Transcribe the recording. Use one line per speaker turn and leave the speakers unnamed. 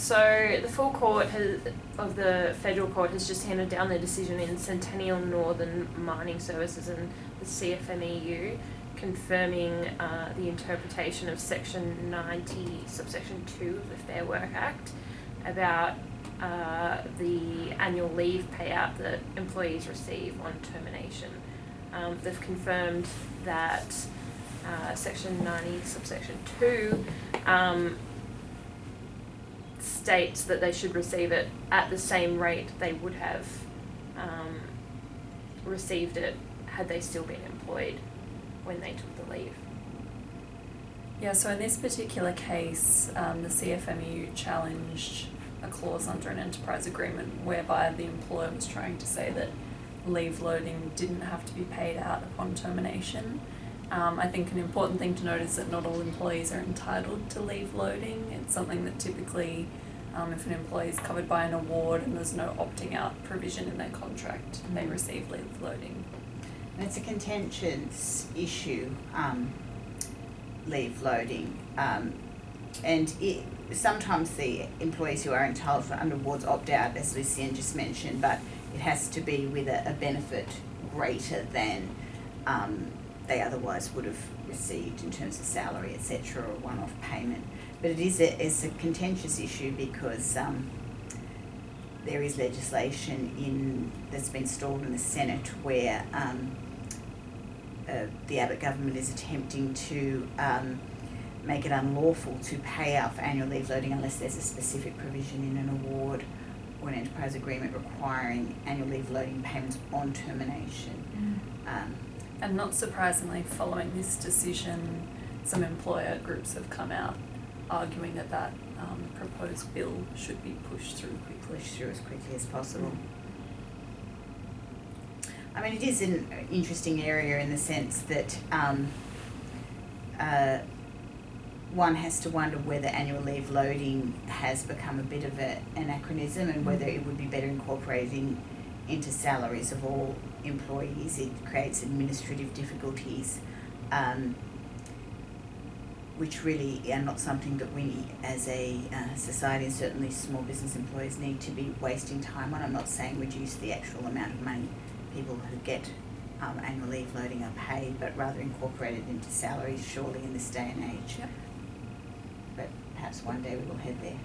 So the full court of the federal court has just handed down their decision in Centennial Northern Mining Services and the CFMEU, confirming the interpretation of Section 90, subsection 2 of the Fair Work Act about the annual leave payout that employees receive on termination. They've confirmed that Section 90, subsection 2 states that they should receive it at the same rate they would have received it had they still been employed when they took the leave.
Yeah, so in this particular case, the CFMEU challenged a clause under an enterprise agreement whereby the employer was trying to say that leave loading didn't have to be paid out upon termination. I think an important thing to note is that not all employees are entitled to leave loading. It's something that typically, if an employee is covered by an award and there's no opting out provision in their contract, they receive leave loading.
And it's a contentious issue, leave loading, and sometimes the employees who are entitled for under awards opt out, as Lucienne just mentioned, but it has to be with a benefit greater than they otherwise would have received in terms of salary, etc., or one-off payment. But it's a contentious issue because there is legislation that's been stalled in the Senate where the Abbott government is attempting to make it unlawful to pay out for annual leave loading unless there's a specific provision in an award or an enterprise agreement requiring annual leave loading payments on termination.
And not surprisingly, following this decision, some employer groups have come out arguing that that proposed bill should be pushed through
as quickly as possible. I mean, it is an interesting area in the sense that one has to wonder whether annual leave loading has become a bit of an anachronism and whether it would be better incorporated into salaries of all employees. It creates administrative difficulties, which really are not something that we as a society, and certainly small business employers, need to be wasting time on. I'm not saying reduce the actual amount of money people who get annual leave loading are paid, but rather incorporate it into salaries, surely, in this day and age.
Yep.
But perhaps one day we will head there.